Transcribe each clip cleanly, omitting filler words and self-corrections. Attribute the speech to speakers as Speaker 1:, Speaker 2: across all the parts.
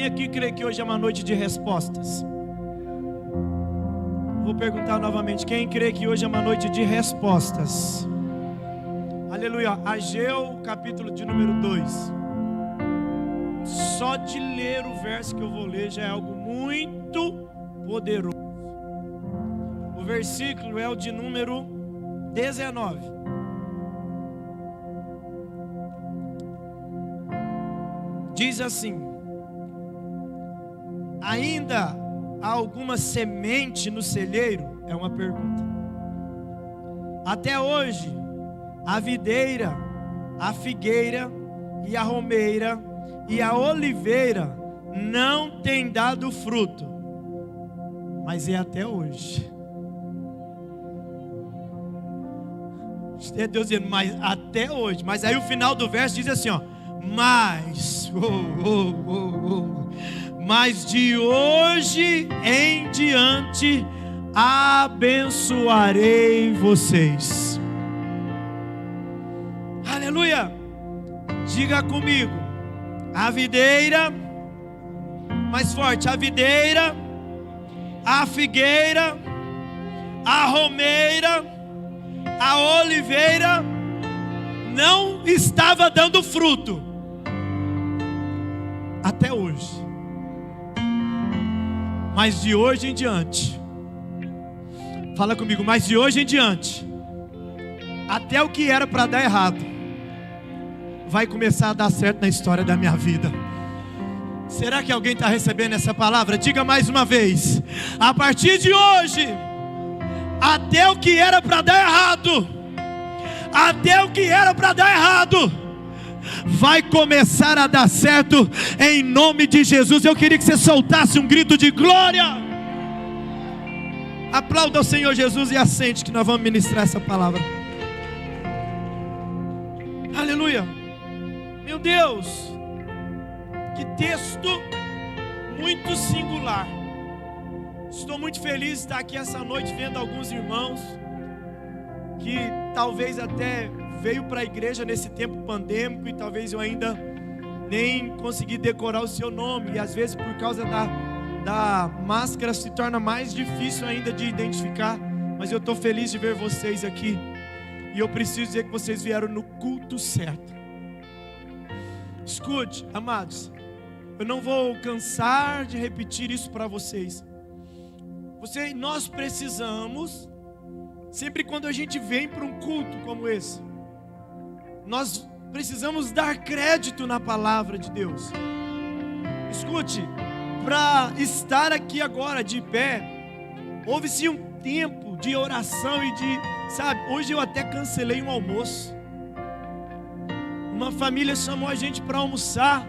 Speaker 1: aqui crê que hoje é uma noite de respostas? Vou perguntar novamente, quem crê que hoje é uma noite de respostas? Aleluia. Ageu, capítulo de número 2. Só de ler o verso que eu vou ler já é algo muito poderoso. O versículo é o de número 19. Diz assim: ainda há alguma semente no celeiro? É uma pergunta. Até hoje, a videira, a figueira e a romeira e a oliveira não têm dado fruto. Mas é até hoje. É Deus dizendo, mas até hoje. Mas aí o final do verso diz assim, ó: mas de hoje em diante abençoarei vocês. Aleluia. Diga comigo: a videira, mais forte, a videira, a figueira, a romeira, a oliveira não estava dando fruto até hoje. Mas de hoje em diante, fala comigo, mas de hoje em diante, até o que era para dar errado vai começar a dar certo na história da minha vida. Será que alguém está recebendo essa palavra? Diga mais uma vez: a partir de hoje, até o que era para dar errado, até o que era para dar errado vai começar a dar certo em nome de Jesus. Eu queria que você soltasse um grito de glória. Aplauda o Senhor Jesus e assente que nós vamos ministrar essa palavra. Aleluia. Meu Deus, que texto muito singular. Estou muito feliz de estar aqui essa noite vendo alguns irmãos que talvez até veio para a igreja nesse tempo pandêmico e talvez eu ainda nem consegui decorar o seu nome, e às vezes por causa da máscara se torna mais difícil ainda de identificar, mas eu estou feliz de ver vocês aqui, e eu preciso dizer que vocês vieram no culto certo. Escute, amados, eu não vou cansar de repetir isso para vocês. Nós precisamos, sempre quando a gente vem para um culto como esse, nós precisamos dar crédito na palavra de Deus. Escute, para estar aqui agora de pé, houve-se um tempo de oração e hoje eu até cancelei um almoço. Uma família chamou a gente para almoçar,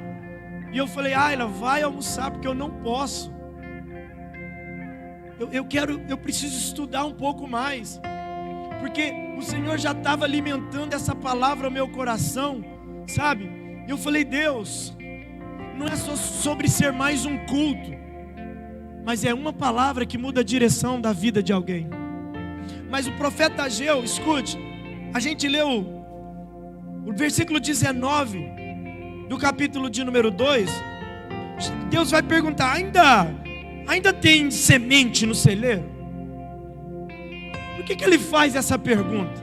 Speaker 1: e eu falei: Ayla, vai almoçar, porque eu não posso. Eu preciso estudar um pouco mais, porque o Senhor já estava alimentando essa palavra no meu coração, sabe? E eu falei: Deus, não é só sobre ser mais um culto, mas é uma palavra que muda a direção da vida de alguém. Mas o profeta Ageu, escute, a gente leu o versículo 19 do capítulo de número 2. Deus vai perguntar: ainda tem semente no celeiro? Por que ele faz essa pergunta?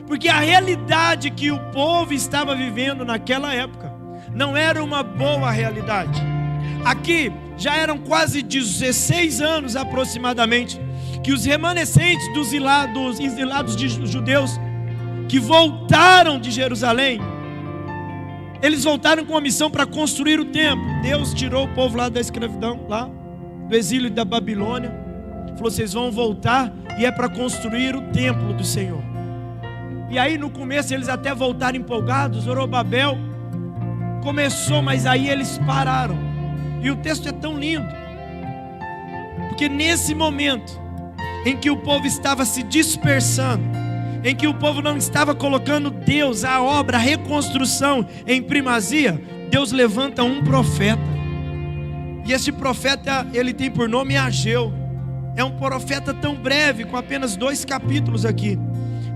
Speaker 1: Porque a realidade que o povo estava vivendo naquela época não era uma boa realidade. Aqui já eram quase 16 anos aproximadamente que os remanescentes dos exilados de judeus que voltaram de Jerusalém, eles voltaram com uma missão para construir o templo. Deus tirou o povo lá da escravidão, lá do exílio da Babilônia, falou: vocês vão voltar, e é para construir o templo do Senhor. E aí no começo eles até voltaram empolgados. Zorobabel começou, mas aí eles pararam. E o texto é tão lindo, porque nesse momento em que o povo estava se dispersando, em que o povo não estava colocando Deus, a obra, a reconstrução em primazia, Deus levanta um profeta. E esse profeta, ele tem por nome Ageu. É um profeta tão breve, com apenas 2 capítulos aqui.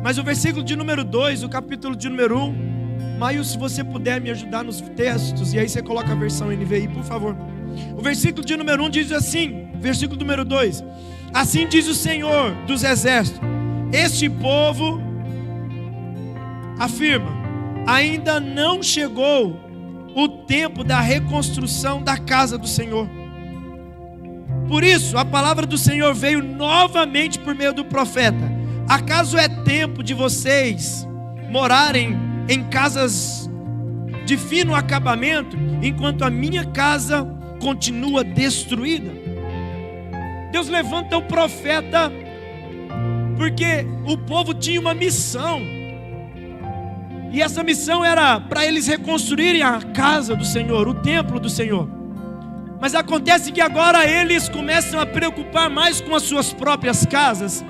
Speaker 1: Mas o versículo de número 2, o capítulo de número 1, Maio, se você puder me ajudar nos textos, e aí você coloca a versão NVI, por favor. O versículo de número 1 diz assim, versículo número 2: assim diz o Senhor dos exércitos, este povo afirma, ainda não chegou o tempo da reconstrução da casa do Senhor. Por isso, a palavra do Senhor veio novamente por meio do profeta. Acaso é tempo de vocês morarem em casas de fino acabamento, enquanto a minha casa continua destruída? Deus levanta o profeta, porque o povo tinha uma missão, e essa missão era para eles reconstruírem a casa do Senhor, o templo do Senhor. Mas acontece que agora eles começam a preocupar mais com as suas próprias casas.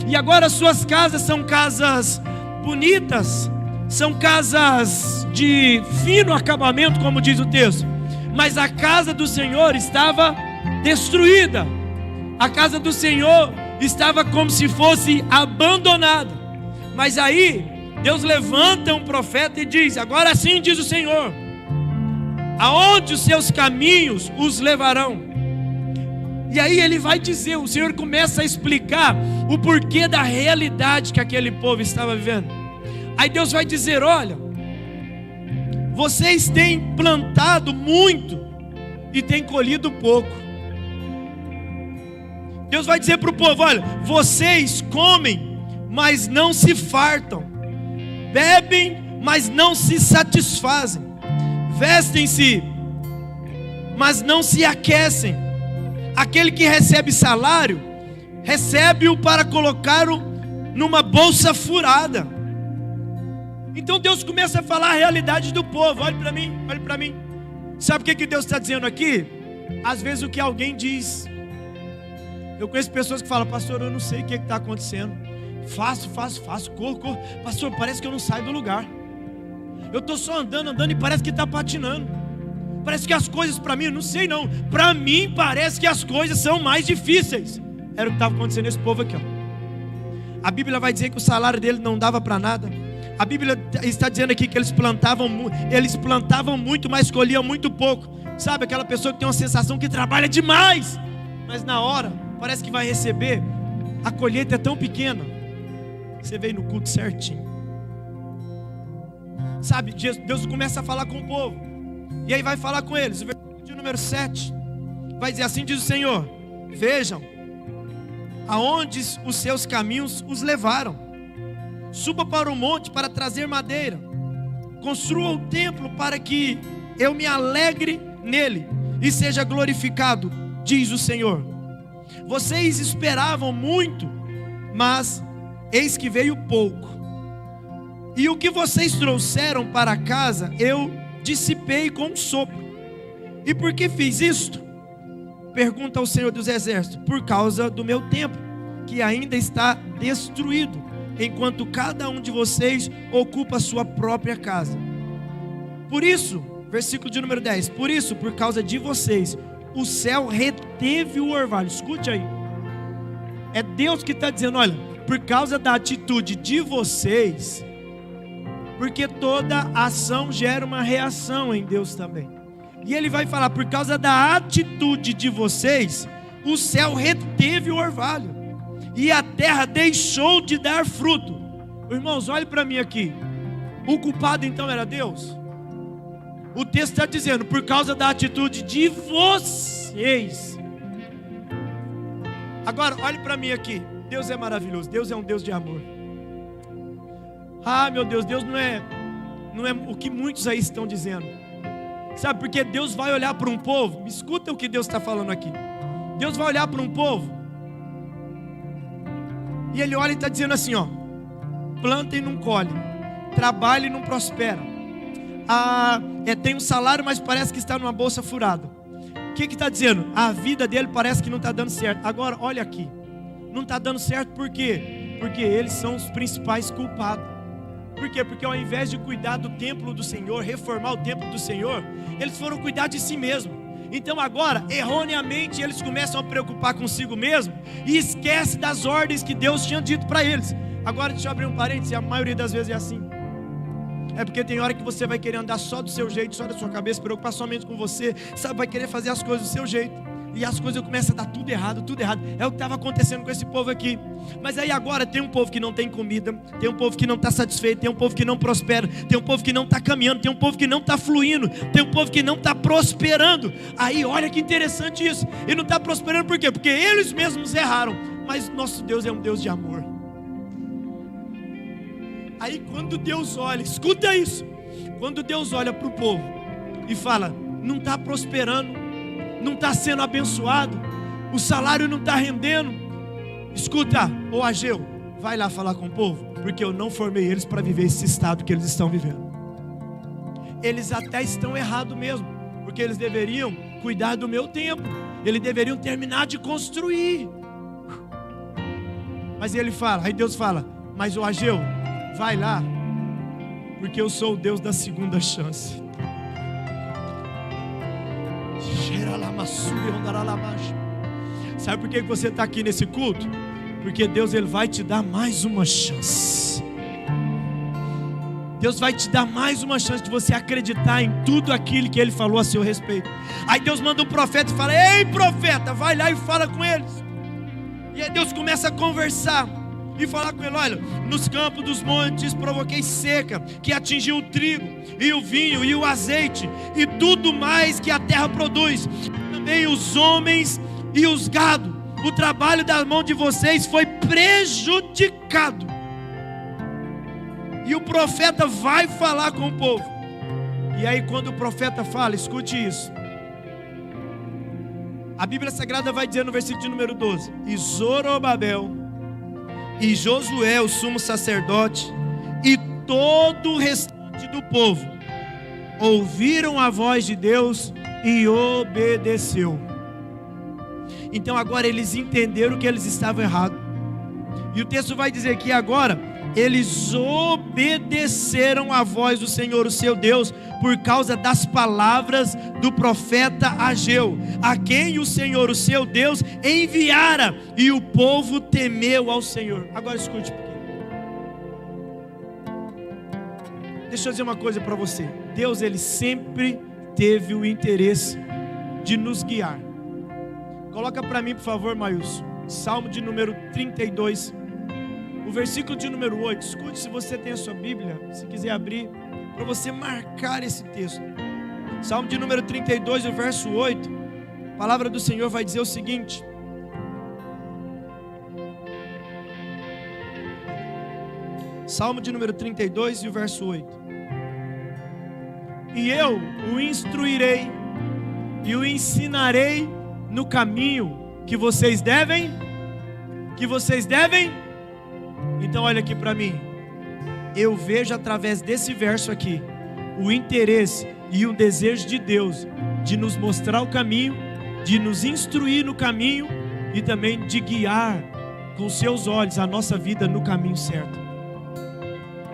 Speaker 1: E agora as suas casas são casas bonitas, são casas de fino acabamento, como diz o texto. Mas a casa do Senhor estava destruída. A casa do Senhor estava como se fosse abandonada. Mas aí Deus levanta um profeta e diz: agora sim diz o Senhor, aonde os seus caminhos os levarão. E aí ele vai dizer, o Senhor começa a explicar o porquê da realidade que aquele povo estava vivendo. Aí Deus vai dizer: olha, vocês têm plantado muito e têm colhido pouco. Deus vai dizer para o povo: olha, vocês comem, mas não se fartam, bebem, mas não se satisfazem, vestem-se, mas não se aquecem. Aquele que recebe salário, recebe-o para colocá-lo numa bolsa furada. Então Deus começa a falar a realidade do povo. Olhe para mim, olhe para mim. Sabe o que Deus está dizendo aqui? Às vezes o que alguém diz. Eu conheço pessoas que falam: pastor, eu não sei o que está acontecendo. Faço, corro. Pastor, parece que eu não saio do lugar. Eu estou só andando e parece que está patinando. Parece que as coisas para mim, eu não sei não, para mim parece que as coisas são mais difíceis. Era o que estava acontecendo nesse povo aqui, ó. A Bíblia vai dizer que o salário dele não dava para nada. A Bíblia está dizendo aqui que eles plantavam muito, mas colhiam muito pouco. Sabe aquela pessoa que tem uma sensação que trabalha demais, mas na hora parece que vai receber, a colheita é tão pequena. Você veio no culto certinho. Sabe, Deus começa a falar com o povo. E aí vai falar com eles. O versículo de número 7 vai dizer: assim diz o Senhor, vejam aonde os seus caminhos os levaram. Suba para o monte para trazer madeira. Construa o templo para que eu me alegre nele e seja glorificado, diz o Senhor. Vocês esperavam muito, mas eis que veio pouco. E o que vocês trouxeram para casa, eu dissipei com um sopro. E por que fiz isto? Pergunta ao Senhor dos exércitos: por causa do meu templo, que ainda está destruído, enquanto cada um de vocês ocupa a sua própria casa. Por isso, versículo de número 10, por isso, por causa de vocês, o céu reteve o orvalho. Escute aí, é Deus que está dizendo: olha, por causa da atitude de vocês, porque toda ação gera uma reação em Deus também. E ele vai falar: por causa da atitude de vocês, o céu reteve o orvalho, e a terra deixou de dar fruto. Irmãos, olhe para mim aqui. O culpado então era Deus? O texto está dizendo: por causa da atitude de vocês. Agora, olhe para mim aqui. Deus é maravilhoso, Deus é um Deus de amor. Ah, meu Deus, Deus não é o que muitos aí estão dizendo. Sabe, porque Deus vai olhar para um povo. Escuta o que Deus está falando aqui. Deus vai olhar para um povo, e Ele olha e está dizendo assim, ó: planta e não colhe, trabalha e não prospera. Tem um salário, mas parece que está numa bolsa furada. O que está dizendo? A vida dele parece que não está dando certo. Agora, olha aqui, não está dando certo por quê? Porque eles são os principais culpados. Por quê? Porque ao invés de cuidar do templo do Senhor, reformar o templo do Senhor, eles foram cuidar de si mesmos. Então agora, erroneamente, eles começam a preocupar consigo mesmo e esquecem das ordens que Deus tinha dito para eles. Agora deixa eu abrir um parênteses, a maioria das vezes é assim. É porque tem hora que você vai querer andar só do seu jeito, só da sua cabeça, preocupar somente com você, sabe, vai querer fazer as coisas do seu jeito, e as coisas começam a dar tudo errado, tudo errado. É o que estava acontecendo com esse povo aqui. Mas aí agora tem um povo que não tem comida, tem um povo que não está satisfeito, tem um povo que não prospera, tem um povo que não está caminhando, tem um povo que não está fluindo, tem um povo que não está prosperando. Aí olha que interessante isso. E não está prosperando por quê? Porque eles mesmos erraram. Mas nosso Deus é um Deus de amor. Aí quando Deus olha, escuta isso, quando Deus olha para o povo e fala, não está prosperando, não está sendo abençoado, o salário não está rendendo, escuta, ô Ageu, vai lá falar com o povo, porque eu não formei eles para viver esse estado que eles estão vivendo. Eles até estão errados mesmo, porque eles deveriam cuidar do meu tempo, eles deveriam terminar de construir. Mas ele fala, aí Deus fala, mas ô Ageu, vai lá, porque eu sou o Deus da segunda chance. Sabe por que você está aqui nesse culto? Porque Deus ele vai te dar mais uma chance. Deus vai te dar mais uma chance de você acreditar em tudo aquilo que Ele falou a seu respeito. Aí Deus manda um profeta e fala, ei profeta, vai lá e fala com eles. E aí Deus começa a conversar e falar com ele, olha, nos campos dos montes provoquei seca, que atingiu o trigo, e o vinho, e o azeite, e tudo mais que a terra produz, também os homens e os gado, o trabalho da mão de vocês foi prejudicado. E o profeta vai falar com o povo, e aí quando o profeta fala, escute isso, a Bíblia Sagrada vai dizer no versículo de número 12, e Zorobabel, e Josué, o sumo sacerdote, e todo o restante do povo ouviram a voz de Deus e obedeceu. Então agora eles entenderam que eles estavam errados. E o texto vai dizer que agora eles obedeceram a voz do Senhor, o seu Deus, por causa das palavras do profeta Ageu, a quem o Senhor, o seu Deus, enviara, e o povo temeu ao Senhor. Agora escute, deixa eu dizer uma coisa para você. Deus, ele sempre teve o interesse de nos guiar. Coloca para mim, por favor, Maílson, Salmo de número 32, o versículo de número 8. Escute, se você tem a sua Bíblia, se quiser abrir, para você marcar esse texto. Salmo de número 32, o verso 8. A palavra do Senhor vai dizer o seguinte: Salmo de número 32 e o verso 8. E eu o instruirei e o ensinarei no caminho que vocês devem. Então olha aqui para mim. Eu vejo através desse verso aqui o interesse e o desejo de Deus de nos mostrar o caminho, de nos instruir no caminho e também de guiar com seus olhos a nossa vida no caminho certo.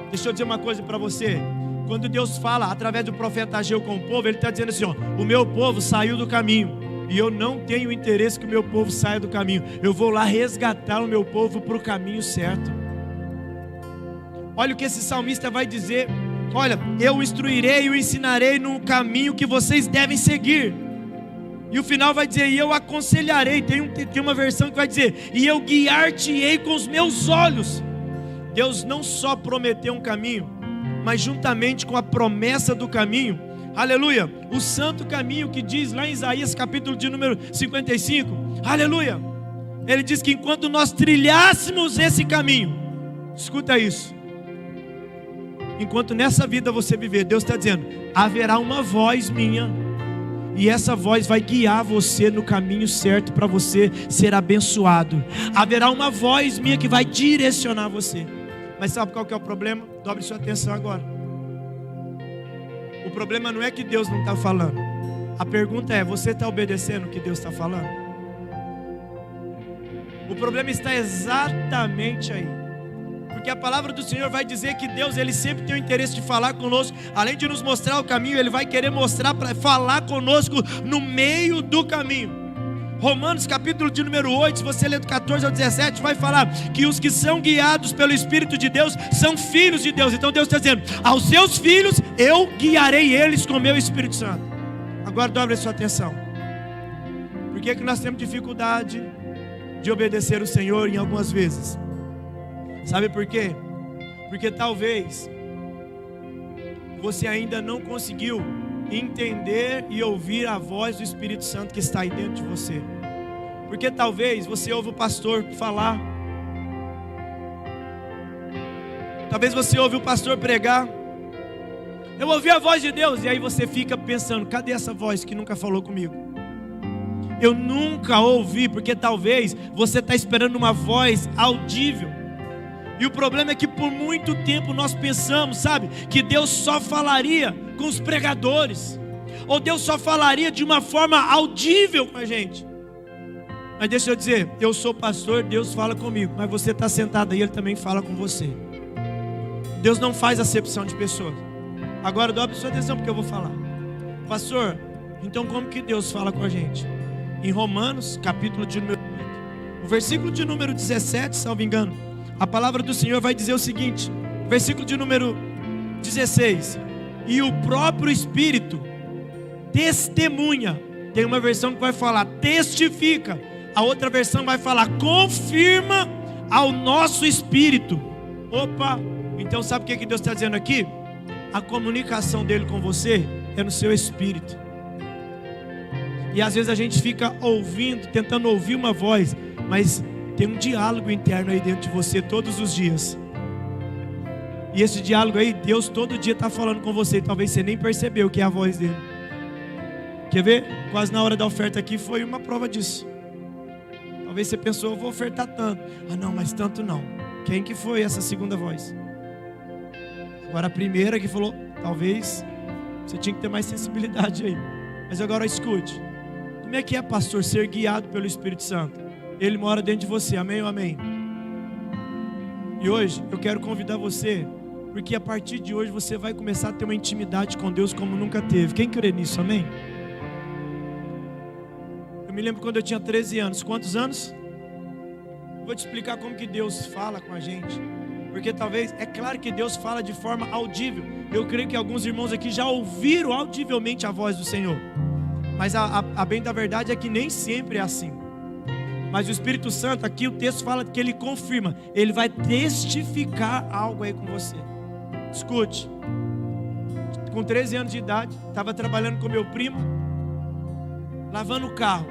Speaker 1: Deixa eu dizer uma coisa para você. Quando Deus fala através do profeta Ageu com o povo, Ele está dizendo assim, ó, o meu povo saiu do caminho e eu não tenho interesse que o meu povo saia do caminho. Eu vou lá resgatar o meu povo para o caminho certo. Olha o que esse salmista vai dizer. Olha, eu o instruirei e o ensinarei no caminho que vocês devem seguir. E o final vai dizer, e eu aconselharei. Tem uma versão que vai dizer, e eu guiar-te-ei com os meus olhos. Deus não só prometeu um caminho, mas juntamente com a promessa do caminho, aleluia, o santo caminho que diz lá em Isaías capítulo de número 55, aleluia, ele diz que enquanto nós trilhássemos esse caminho, escuta isso, enquanto nessa vida você viver, Deus está dizendo, haverá uma voz minha, e essa voz vai guiar você no caminho certo para você ser abençoado. Haverá uma voz minha que vai direcionar você. Mas sabe qual que é o problema? Dobre sua atenção agora. O problema não é que Deus não está falando. A pergunta é, você está obedecendo o que Deus está falando? O problema está exatamente aí. Porque a palavra do Senhor vai dizer que Deus, Ele sempre tem o interesse de falar conosco. Além de nos mostrar o caminho, Ele vai querer falar conosco no meio do caminho. Romanos capítulo de número 8, se você ler do 14 ao 17, vai falar que os que são guiados pelo Espírito de Deus são filhos de Deus. Então Deus está dizendo, aos seus filhos eu guiarei eles com o meu Espírito Santo. Agora dobre a sua atenção. Por que nós temos dificuldade de obedecer o Senhor em algumas vezes? Sabe por quê? Porque talvez você ainda não conseguiu entender e ouvir a voz do Espírito Santo que está aí dentro de você. Porque talvez você ouve o pastor falar, talvez você ouve o pastor pregar, eu ouvi a voz de Deus, e aí você fica pensando, cadê essa voz que nunca falou comigo? Eu nunca ouvi, porque talvez você está esperando uma voz audível. E o problema é que por muito tempo nós pensamos, sabe, que Deus só falaria com os pregadores, ou Deus só falaria de uma forma audível com a gente. Mas deixa eu dizer, eu sou pastor, Deus fala comigo, mas você está sentado aí, Ele também fala com você. Deus não faz acepção de pessoas. Agora dobre sua atenção porque eu vou falar. Pastor, então como que Deus fala com a gente? Em Romanos, capítulo de número 8, o versículo de número 17, salvo engano, a palavra do Senhor vai dizer o seguinte, versículo de número 16: e o próprio Espírito testemunha. Tem uma versão que vai falar testifica, a outra versão vai falar confirma ao nosso espírito. Opa, então sabe o que Deus está dizendo aqui? A comunicação dele com você é no seu espírito. E às vezes a gente fica ouvindo, tentando ouvir uma voz, mas tem um diálogo interno aí dentro de você todos os dias. E esse diálogo aí, Deus todo dia está falando com você. Talvez você nem percebeu que é a voz dele. Quer ver? Quase na hora da oferta aqui foi uma prova disso. Talvez você pensou, eu vou ofertar tanto. Ah não, mas tanto não. Quem que foi essa segunda voz? Agora a primeira que falou, talvez você tinha que ter mais sensibilidade aí. Mas agora escute. Como é que é, pastor, ser guiado pelo Espírito Santo? Ele mora dentro de você, amém ou amém? E hoje eu quero convidar você, porque a partir de hoje você vai começar a ter uma intimidade com Deus como nunca teve. Quem crê nisso, amém? Eu me lembro quando eu tinha 13 anos. Quantos anos? Vou te explicar como que Deus fala com a gente. Porque talvez, é claro que Deus fala de forma audível. Eu creio que alguns irmãos aqui já ouviram audivelmente a voz do Senhor. Mas a bem da verdade é que nem sempre é assim. Mas o Espírito Santo, aqui o texto fala que ele confirma. Ele vai testificar algo aí com você. Escute. Com 13 anos de idade, estava trabalhando com meu primo, lavando o carro,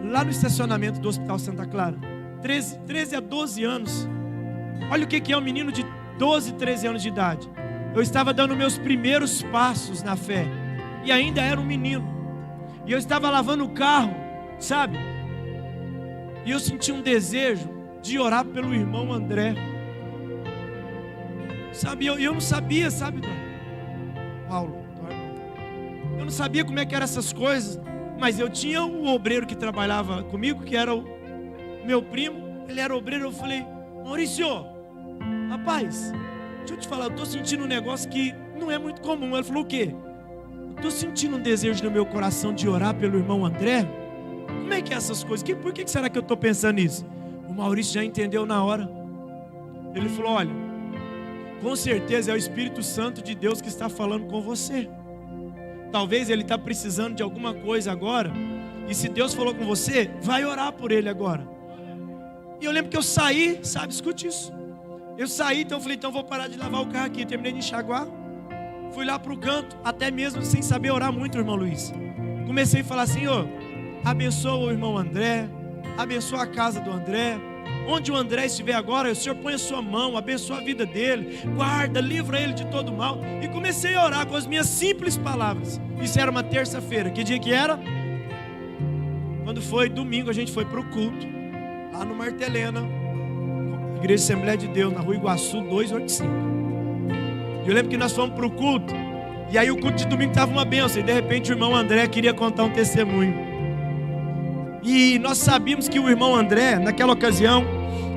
Speaker 1: lá no estacionamento do Hospital Santa Clara. 13 a 12 anos. Olha o que é um menino de 12, 13 anos de idade. Eu estava dando meus primeiros passos na fé. E ainda era um menino. E eu estava lavando o carro, sabe? E eu senti um desejo de orar pelo irmão André. Sabe, eu não sabia, sabe, Paulo? Eu não sabia como é que eram essas coisas. Mas eu tinha um obreiro que trabalhava comigo, que era o meu primo. Ele era obreiro, eu falei, Maurício, rapaz, deixa eu te falar, eu estou sentindo um negócio que não é muito comum. Ele falou, o quê? Estou sentindo um desejo no meu coração de orar pelo irmão André. Como é que é essas coisas? Por que será que eu estou pensando nisso? O Maurício já entendeu na hora. Ele falou, olha, com certeza é o Espírito Santo de Deus que está falando com você. Talvez ele está precisando de alguma coisa agora. E se Deus falou com você, vai orar por ele agora. E eu lembro que eu saí, sabe, escute isso. Eu saí, então eu falei, então eu vou parar de lavar o carro aqui. Terminei de enxaguar. Fui lá para o canto, até mesmo sem saber orar muito, irmão Luiz. Comecei a falar, Senhor, abençoa o irmão André, abençoa a casa do André. Onde o André estiver agora, o Senhor põe a sua mão, abençoa a vida dele, guarda, livra ele de todo mal. E comecei a orar com as minhas simples palavras. Isso era uma terça-feira. Que dia que era? Quando foi domingo, a gente foi para o culto, lá no Martelena, Igreja Assembleia de Deus, na Rua Iguaçu 285. Eu lembro que nós fomos para o culto, e aí o culto de domingo estava uma bênção, e de repente o irmão André queria contar um testemunho. E nós sabíamos que o irmão André, naquela ocasião,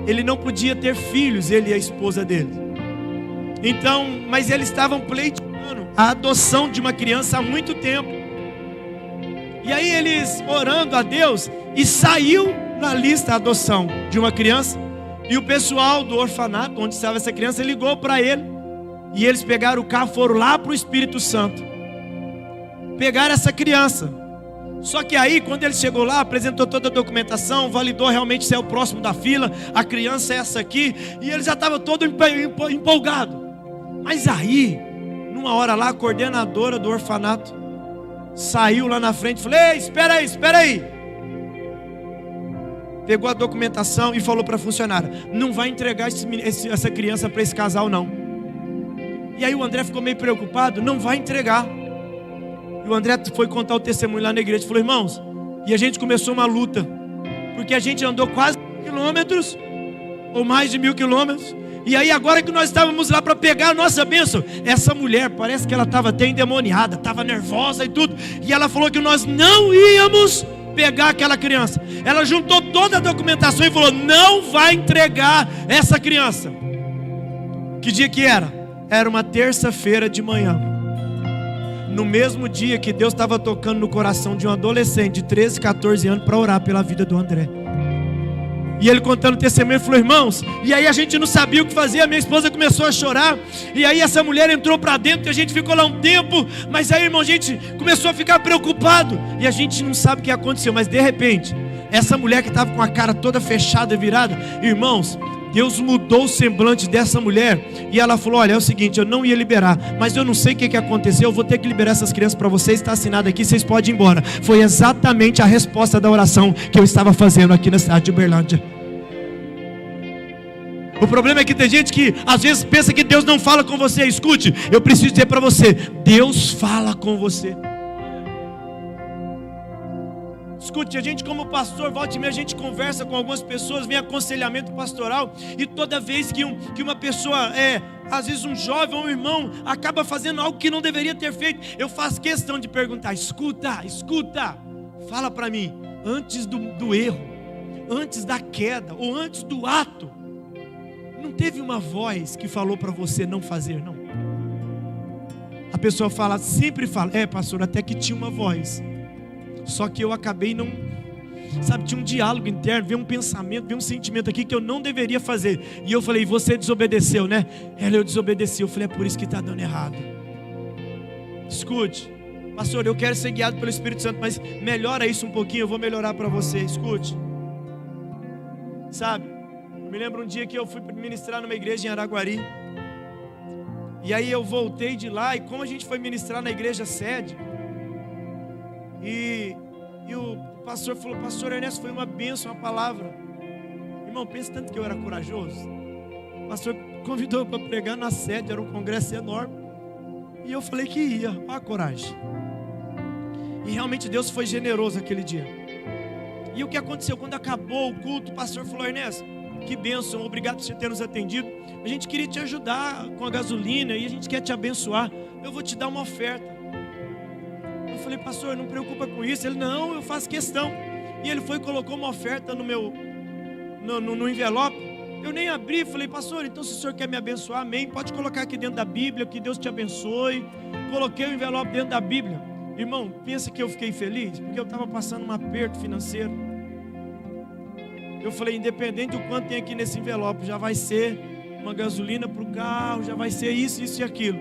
Speaker 1: ele não podia ter filhos, ele e a esposa dele. Então, mas eles estavam pleiteando a adoção de uma criança há muito tempo. E aí eles orando a Deus, e saiu na lista a adoção de uma criança. E o pessoal do orfanato, onde estava essa criança, ligou para ele. E eles pegaram o carro, foram lá para o Espírito Santo, pegaram essa criança. Só que aí, quando ele chegou lá, apresentou toda a documentação, validou realmente se é o próximo da fila, a criança é essa aqui, e ele já estava todo empolgado. Mas aí, numa hora lá, a coordenadora do orfanato saiu lá na frente e falou: ei, espera aí. Pegou a documentação e falou para a funcionária: não vai entregar essa criança para esse casal não. E aí o André ficou meio preocupado: não vai entregar. E o André foi contar o testemunho lá na igreja, falou: irmãos, e a gente começou uma luta, porque a gente andou quase 1.000 quilômetros, ou mais de 1.000 quilômetros, e aí agora que nós estávamos lá para pegar a nossa bênção, essa mulher, parece que ela estava até endemoniada, estava nervosa e tudo, e ela falou que nós não íamos pegar aquela criança. Ela juntou toda a documentação e falou: não vai entregar essa criança. Que dia que era? Era uma terça-feira de manhã, no mesmo dia que Deus estava tocando no coração de um adolescente de 13, 14 anos para orar pela vida do André. E ele contando o testemunho, falou: irmãos, e aí a gente não sabia o que fazer, a minha esposa começou a chorar, e aí essa mulher entrou para dentro, e a gente ficou lá um tempo, mas aí, irmão, a gente começou a ficar preocupado, e a gente não sabe o que aconteceu, mas de repente, essa mulher que estava com a cara toda fechada, virada, irmãos, Deus mudou o semblante dessa mulher, e ela falou: olha, é o seguinte, eu não ia liberar, mas eu não sei o que aconteceu, eu vou ter que liberar essas crianças para vocês, está assinado aqui, vocês podem ir embora. Foi exatamente a resposta da oração que eu estava fazendo aqui na cidade de Uberlândia. O problema é que tem gente que às vezes pensa que Deus não fala com você. Escute, eu preciso dizer para você: Deus fala com você. Escute, a gente como pastor, volta e meia, a gente conversa com algumas pessoas, vem aconselhamento pastoral, e toda vez que uma pessoa, às vezes um jovem ou um irmão, acaba fazendo algo que não deveria ter feito, eu faço questão de perguntar: escuta, fala para mim, antes do erro, antes da queda, ou antes do ato, não teve uma voz que falou para você não fazer, não? A pessoa sempre fala: pastor, até que tinha uma voz, só que eu acabei não, sabe, tinha um diálogo interno, veio um pensamento, veio um sentimento aqui que eu não deveria fazer. E eu falei: você desobedeceu, né? Eu desobedeci. Eu falei: é por isso que está dando errado. Escute, pastor, eu quero ser guiado pelo Espírito Santo, mas melhora isso um pouquinho, eu vou melhorar para você. Escute, sabe, eu me lembro um dia que eu fui ministrar numa igreja em Araguari, e aí eu voltei de lá, e como a gente foi ministrar na igreja sede, e o pastor falou: pastor Ernesto, foi uma bênção a palavra. Irmão, pensa tanto que eu era corajoso. O pastor convidou para pregar na sede, era um congresso enorme, e eu falei que ia. Olha a coragem. E realmente Deus foi generoso aquele dia. E o que aconteceu? Quando acabou o culto, o pastor falou: Ernesto, que bênção, obrigado por você ter nos atendido. A gente queria te ajudar com a gasolina, e a gente quer te abençoar. Eu vou te dar uma oferta. Eu falei: pastor, não preocupa com isso. Ele: não, eu faço questão. E ele foi e colocou uma oferta no envelope. Eu nem abri, falei: pastor, então se o senhor quer me abençoar, amém, pode colocar aqui dentro da Bíblia, que Deus te abençoe. Coloquei o envelope dentro da Bíblia. Irmão, pensa que eu fiquei feliz? Porque eu estava passando um aperto financeiro. Eu falei: independente do quanto tem aqui nesse envelope, já vai ser uma gasolina para o carro, já vai ser isso e aquilo.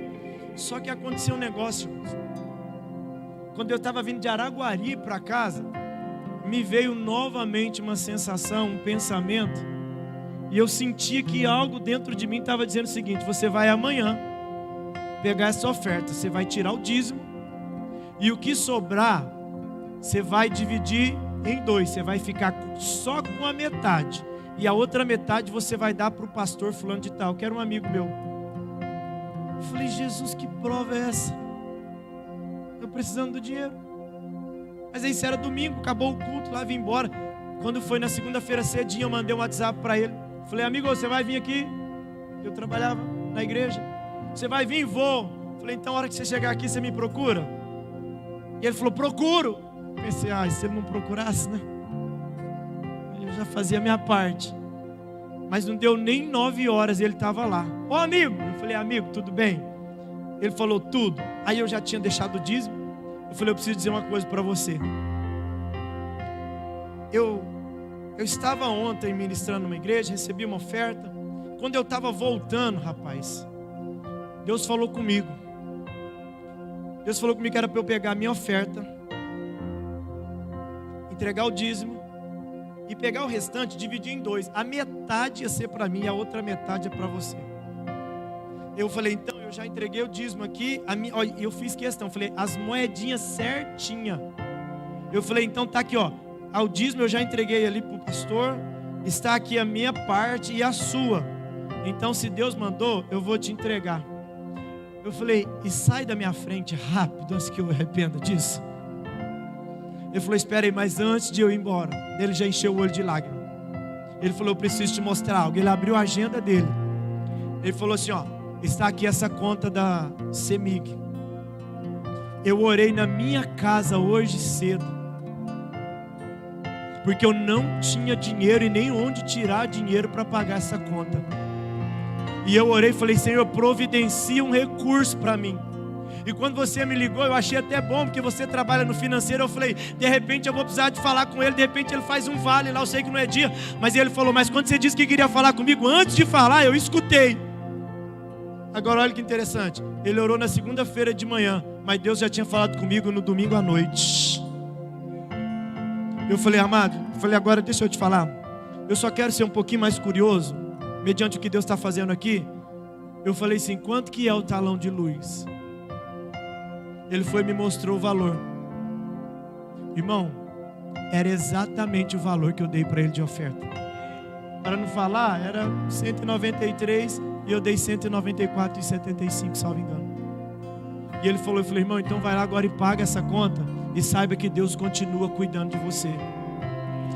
Speaker 1: Só que aconteceu um negócio, irmãos. Quando eu estava vindo de Araguari para casa, me veio novamente uma sensação, um pensamento, e eu sentia que algo dentro de mim estava dizendo o seguinte: você vai amanhã pegar essa oferta, você vai tirar o dízimo, e o que sobrar, você vai dividir em 2, você vai ficar só com a metade, e a outra metade você vai dar para o pastor fulano de tal, que era um amigo meu. Eu falei: Jesus, que prova é essa? Eu precisando do dinheiro. Mas aí isso era domingo, acabou o culto, lá vim embora. Quando foi na segunda-feira cedinho, eu mandei um WhatsApp para ele. Falei: amigo, você vai vir aqui? Eu trabalhava na igreja. Você vai vir? Vou. Falei: então a hora que você chegar aqui, você me procura? E ele falou: procuro. Pensei: se ele não procurasse, né? Eu já fazia a minha parte. Mas não deu nem 9 horas e ele estava lá. Ô amigo! Eu falei: amigo, tudo bem? Ele falou: tudo. Aí eu já tinha deixado o dízimo. Eu falei: eu preciso dizer uma coisa para você. eu estava ontem ministrando numa igreja, recebi uma oferta. Quando eu estava voltando, rapaz, Deus falou comigo. Deus falou comigo que era para eu pegar a minha oferta, entregar o dízimo e pegar o restante, dividir em dois. A metade ia ser para mim e a outra metade é para você. Eu falei, então, eu já entreguei o dízimo aqui, eu fiz questão, falei, as moedinhas certinha. Eu falei, então tá aqui, ó, ao dízimo eu já entreguei ali para o pastor, está aqui a minha parte e a sua. Então, se Deus mandou, eu vou te entregar. Eu falei, e sai da minha frente rápido, antes que eu arrependa disso. Ele falou, espera aí, mas antes de eu ir embora, ele já encheu o olho de lágrimas. Ele falou, eu preciso te mostrar algo. Ele abriu a agenda dele. Ele falou assim, ó, está aqui essa conta da CEMIG. Eu orei na minha casa hoje cedo, porque eu não tinha dinheiro e nem onde tirar dinheiro para pagar essa conta. E eu orei e falei, Senhor, providencia um recurso para mim. E quando você me ligou, eu achei até bom, porque você trabalha no financeiro. Eu falei, de repente eu vou precisar de falar com ele. De repente ele faz um vale lá, eu sei que não é dia. Mas ele falou, mas quando você disse que queria falar comigo, antes de falar, eu escutei. Agora olha que interessante, ele orou na segunda-feira de manhã, mas Deus já tinha falado comigo no domingo à noite. Eu falei, amado, agora deixa eu te falar, eu só quero ser um pouquinho mais curioso, mediante o que Deus está fazendo aqui. Eu falei assim, quanto que é o talão de luz? Ele foi e me mostrou o valor. Irmão, era exatamente o valor que eu dei para ele de oferta. Para não falar, era 193 e eu dei 194,75, salvo engano. E ele falou, eu falei, irmão, então vai lá agora e paga essa conta e saiba que Deus continua cuidando de você.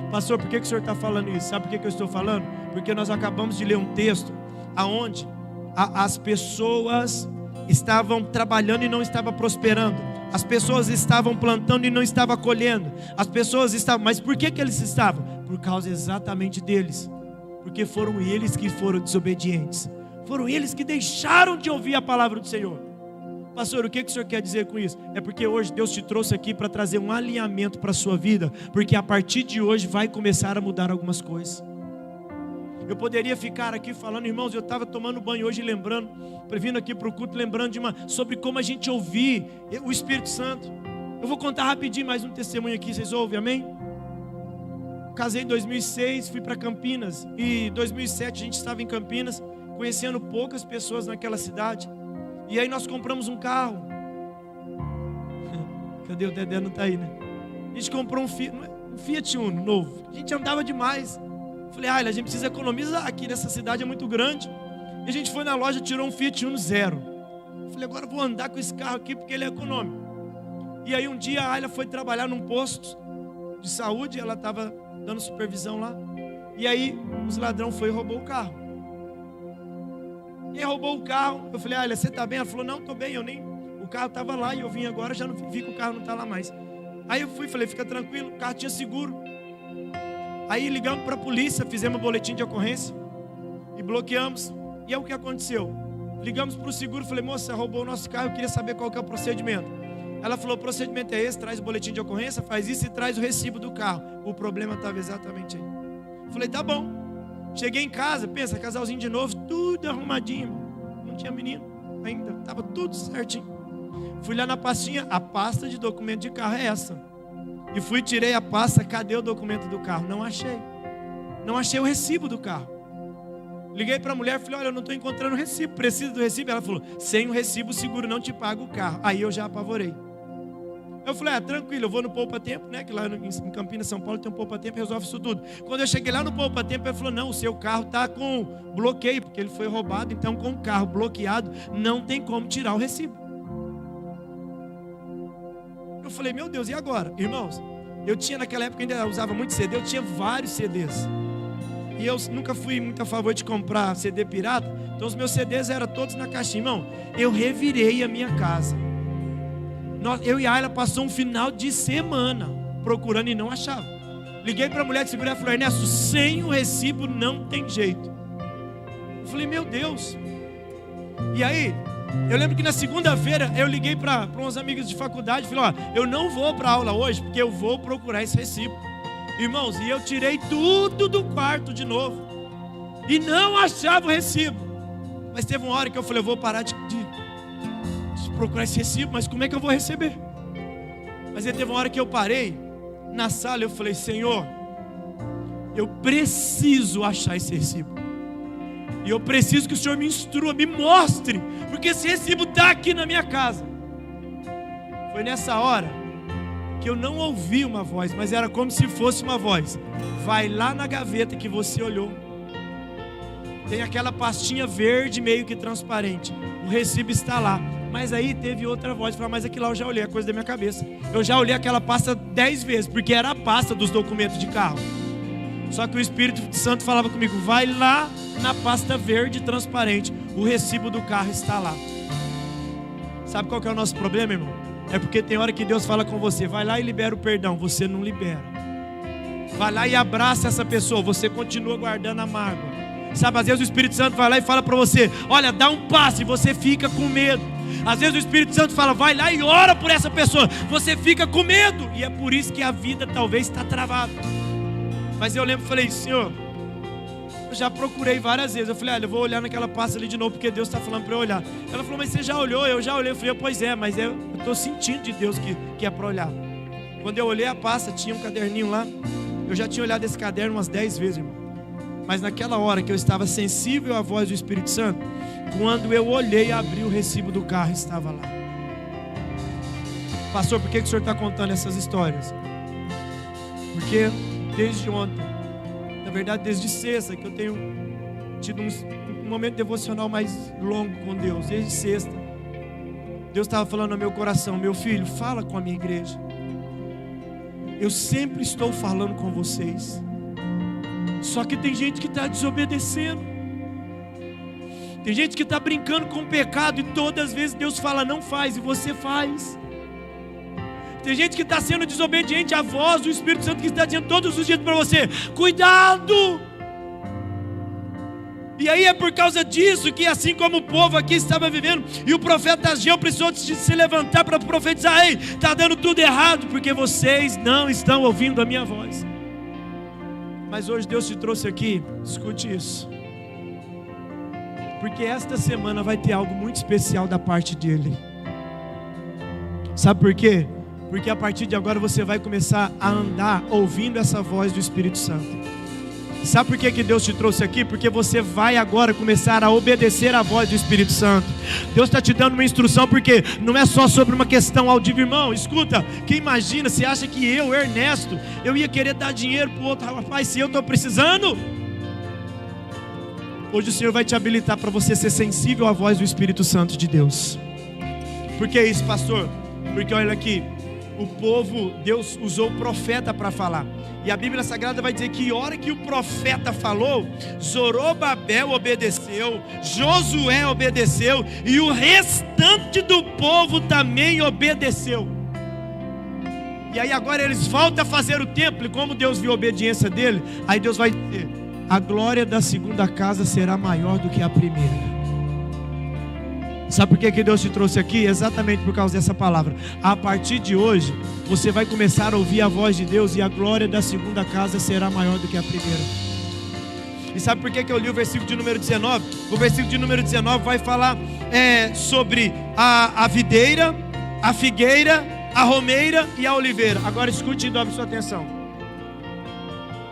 Speaker 1: Pastor, por que o senhor está falando isso? Sabe por que eu estou falando? Porque nós acabamos de ler um texto aonde as pessoas estavam trabalhando e não estavam prosperando. As pessoas estavam plantando e não estavam colhendo. As pessoas estavam, mas por que eles estavam? Por causa exatamente deles. Porque foram eles que foram desobedientes. Foram eles que deixaram de ouvir a palavra do Senhor. Pastor, o que o senhor quer dizer com isso? É porque hoje Deus te trouxe aqui para trazer um alinhamento para a sua vida. Porque a partir de hoje vai começar a mudar algumas coisas. Eu poderia ficar aqui falando, irmãos, eu estava tomando banho hoje lembrando, vindo aqui para o culto, lembrando sobre como a gente ouvir o Espírito Santo. Eu vou contar rapidinho mais um testemunho aqui, vocês ouvem, amém? Casei em 2006, fui para Campinas, e em 2007 a gente estava em Campinas, conhecendo poucas pessoas naquela cidade, e aí nós compramos um carro. Cadê o Dedé? Não está aí, né? A gente comprou um Fiat Uno novo, a gente andava demais. Falei, a gente precisa economizar, aqui nessa cidade é muito grande. E a gente foi na loja, tirou um Fiat Uno zero. Falei, agora eu vou andar com esse carro aqui porque ele é econômico. E aí um dia a Ayla foi trabalhar num posto de saúde, ela estava dando supervisão lá. E aí os ladrões foram e roubou o carro. E aí roubou o carro, eu falei, Ayla, você está bem? Ela falou, não, estou bem, o carro estava lá e eu vim agora, já não vi que o carro não está lá mais. Aí eu falei, fica tranquilo, o carro tinha seguro. Aí ligamos para a polícia, fizemos um boletim de ocorrência e bloqueamos. E é o que aconteceu. Ligamos para o seguro, falei, moça, roubou o nosso carro, eu queria saber qual que é o procedimento. Ela falou, o procedimento é esse, traz o boletim de ocorrência, faz isso e traz o recibo do carro. O problema estava exatamente aí. Falei, tá bom. Cheguei em casa, pensa, casalzinho de novo, tudo arrumadinho. Não tinha menino ainda, estava tudo certinho. Fui lá na pastinha, a pasta de documento de carro é essa. E fui, tirei a pasta, cadê o documento do carro? Não achei. Não achei o recibo do carro. Liguei para a mulher, falei, olha, eu não estou encontrando o recibo, preciso do recibo. Ela falou, sem o recibo o seguro não te paga o carro. Aí eu já apavorei. Eu falei, tranquilo, eu vou no Poupa Tempo, né? Que lá em Campinas, São Paulo tem um Poupa Tempo, resolve isso tudo. Quando eu cheguei lá no Poupa Tempo, ele falou, não, o seu carro está com bloqueio, porque ele foi roubado, então com o carro bloqueado, não tem como tirar o recibo. Eu falei, meu Deus, e agora? Irmãos, eu tinha naquela época, ainda usava muito CD, eu tinha vários CDs. E eu nunca fui muito a favor de comprar CD pirata, então os meus CDs eram todos na caixinha. Irmão, eu revirei a minha casa. Eu e a Ayla passou um final de semana procurando e não achava. Liguei para a mulher de segurança e falei, Ernesto, sem o recibo não tem jeito. Eu falei, meu Deus. E aí, eu lembro que na segunda-feira eu liguei para uns amigos de faculdade e falei, eu não vou para a aula hoje porque eu vou procurar esse recibo. Irmãos, e eu tirei tudo do quarto de novo. E não achava o recibo. Mas teve uma hora que eu falei, eu vou parar de procurar esse recibo, mas como é que eu vou receber? Mas aí teve uma hora que eu parei na sala, eu falei, Senhor, eu preciso achar esse recibo. E eu preciso que o Senhor me instrua, me mostre, porque esse recibo está aqui na minha casa. Foi nessa hora que eu não ouvi uma voz, mas era como se fosse uma voz. Vai lá na gaveta que você olhou. Tem aquela pastinha verde meio que transparente. O recibo está lá. Mas aí teve outra voz, falou, mas aquilo lá eu já olhei, é coisa da minha cabeça. Eu já olhei aquela pasta 10 vezes, porque era a pasta dos documentos de carro. Só que o Espírito Santo falava comigo, vai lá na pasta verde transparente, o recibo do carro está lá. Sabe qual que é o nosso problema, irmão? É porque tem hora que Deus fala com você, vai lá e libera o perdão, você não libera. Vai lá e abraça essa pessoa, você continua guardando a mágoa. Sabe, às vezes o Espírito Santo vai lá e fala para você, olha, dá um passo, e você fica com medo. Às vezes o Espírito Santo fala, vai lá e ora por essa pessoa, você fica com medo. E é por isso que a vida talvez está travada. Mas eu lembro, falei, Senhor, eu já procurei várias vezes. Eu falei, olha, eu vou olhar naquela pasta ali de novo, porque Deus está falando para eu olhar. Ela falou, mas você já olhou? Eu já olhei. Eu falei, pois é, mas eu estou sentindo de Deus que é para olhar. Quando eu olhei a pasta, tinha um caderninho lá. Eu já tinha olhado esse caderno umas 10 vezes, irmão. Mas naquela hora que eu estava sensível à voz do Espírito Santo, quando eu olhei e abri o recibo do carro, estava lá. Pastor, por que o senhor está contando essas histórias? Porque desde ontem, na verdade desde sexta, que eu tenho tido um momento devocional mais longo com Deus. Desde sexta, Deus estava falando no meu coração, meu filho, fala com a minha igreja. Eu sempre estou falando com vocês. Só que tem gente que está desobedecendo. Tem gente que está brincando com o pecado e todas as vezes Deus fala não faz e você faz. Tem gente que está sendo desobediente à voz do Espírito Santo que está dizendo todos os dias para você, cuidado. E aí é por causa disso que assim como o povo aqui estava vivendo, e o profeta Ageu precisou se levantar para profetizar, ei, está dando tudo errado, porque vocês não estão ouvindo a minha voz. Mas hoje Deus te trouxe aqui, escute isso, porque esta semana vai ter algo muito especial da parte dele. Sabe por quê? Porque a partir de agora você vai começar a andar ouvindo essa voz do Espírito Santo. Sabe por que Deus te trouxe aqui? Porque você vai agora começar a obedecer a voz do Espírito Santo. Deus está te dando uma instrução, porque não é só sobre uma questão audível, irmão. Escuta, quem imagina, você acha que eu, Ernesto, eu ia querer dar dinheiro para o outro rapaz se eu estou precisando? Hoje o Senhor vai te habilitar para você ser sensível à voz do Espírito Santo de Deus. Por que isso, pastor? Porque olha aqui, o povo, Deus usou o profeta para falar. E a Bíblia Sagrada vai dizer que a hora que o profeta falou, Zorobabel obedeceu, Josué obedeceu, e o restante do povo também obedeceu. E aí agora eles voltam a fazer o templo, e como Deus viu a obediência dele, aí Deus vai dizer, a glória da segunda casa será maior do que a primeira. Sabe por que Deus te trouxe aqui? Exatamente por causa dessa palavra. A partir de hoje, você vai começar a ouvir a voz de Deus, e a glória da segunda casa será maior do que a primeira. E sabe por que eu li o versículo de número 19? O versículo de número 19 vai falar sobre a videira, a figueira, a romeira e a oliveira. Agora escute e dobre sua atenção.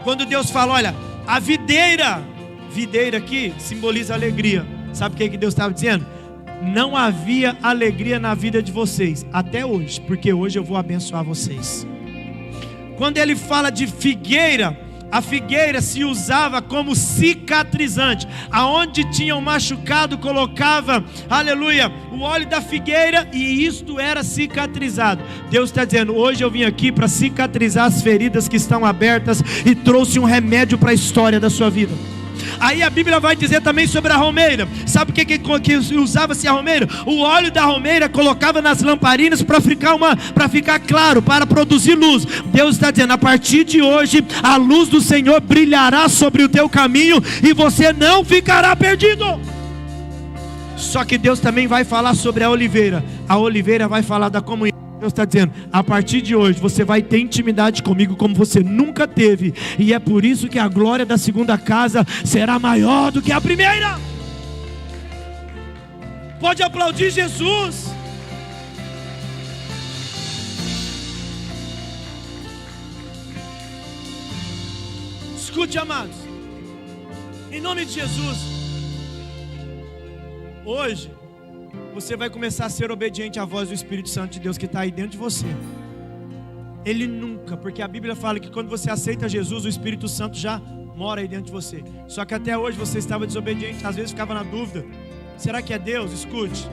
Speaker 1: Quando Deus fala, olha, a videira aqui simboliza alegria. Sabe o que Deus estava dizendo? Não havia alegria na vida de vocês até hoje, porque hoje eu vou abençoar vocês. Quando ele fala de figueira, a figueira se usava como cicatrizante. Aonde tinha um machucado, colocava, aleluia, o óleo da figueira, e isto era cicatrizado. Deus está dizendo, hoje eu vim aqui para cicatrizar as feridas que estão abertas, e trouxe um remédio para a história da sua vida. Aí a Bíblia vai dizer também sobre a romeira. Sabe o que usava-se a romeira? O óleo da romeira colocava nas lamparinas para ficar claro, para produzir luz. Deus está dizendo, a partir de hoje a luz do Senhor brilhará sobre o teu caminho, e você não ficará perdido. Só que Deus também vai falar sobre a oliveira. A oliveira vai falar da comunhão. Deus está dizendo, a partir de hoje você vai ter intimidade comigo como você nunca teve. E é por isso que a glória da segunda casa será maior do que a primeira. Pode aplaudir Jesus. Escute, amados, em nome de Jesus, hoje você vai começar a ser obediente à voz do Espírito Santo de Deus que está aí dentro de você. Ele nunca, porque a Bíblia fala que quando você aceita Jesus, o Espírito Santo já mora aí dentro de você. Só que até hoje você estava desobediente, às vezes ficava na dúvida, será que é Deus? Escute,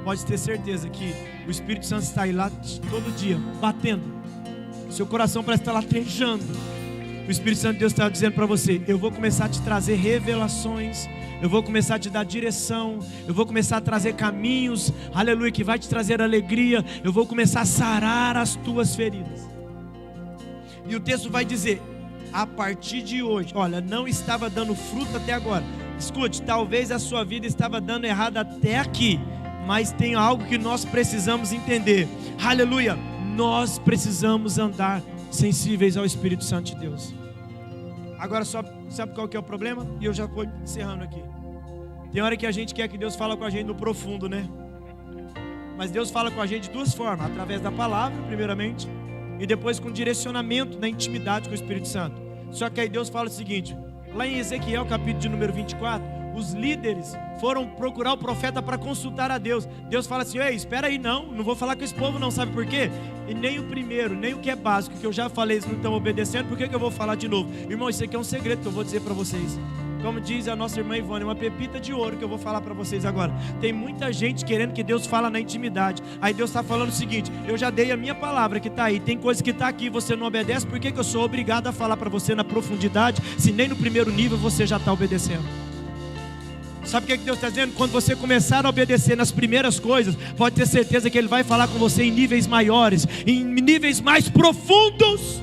Speaker 1: pode ter certeza que o Espírito Santo está aí lá todo dia, batendo. Seu coração parece estar latejando. O Espírito Santo de Deus está dizendo para você, eu vou começar a te trazer revelações, eu vou começar a te dar direção, eu vou começar a trazer caminhos, aleluia, que vai te trazer alegria, eu vou começar a sarar as tuas feridas. E o texto vai dizer, a partir de hoje, olha, não estava dando fruto até agora. Escute, talvez a sua vida estava dando errado até aqui, mas tem algo que nós precisamos entender, aleluia, nós precisamos andar sensíveis ao Espírito Santo de Deus. Agora só, sabe qual que é o problema? E eu já vou encerrando aqui. Tem hora que a gente quer que Deus fale com a gente no profundo, né? Mas Deus fala com a gente de duas formas, através da palavra, primeiramente, e depois com direcionamento na intimidade com o Espírito Santo. Só que aí Deus fala o seguinte, lá em Ezequiel, capítulo de número 24, os líderes foram procurar o profeta para consultar a Deus. Deus fala assim, ei, espera aí, não vou falar com esse povo não, sabe por quê? E nem o primeiro, nem o que é básico, que eu já falei, eles não estão obedecendo, por que eu vou falar de novo? Irmão, isso aqui é um segredo que eu vou dizer para vocês. Como diz a nossa irmã Ivone, uma pepita de ouro que eu vou falar para vocês agora. Tem muita gente querendo que Deus fale na intimidade. Aí Deus está falando o seguinte, eu já dei a minha palavra que está aí, tem coisa que está aqui, você não obedece, por que eu sou obrigado a falar para você na profundidade, se nem no primeiro nível você já está obedecendo? Sabe o que Deus está dizendo? Quando você começar a obedecer nas primeiras coisas, pode ter certeza que Ele vai falar com você em níveis maiores, em níveis mais profundos.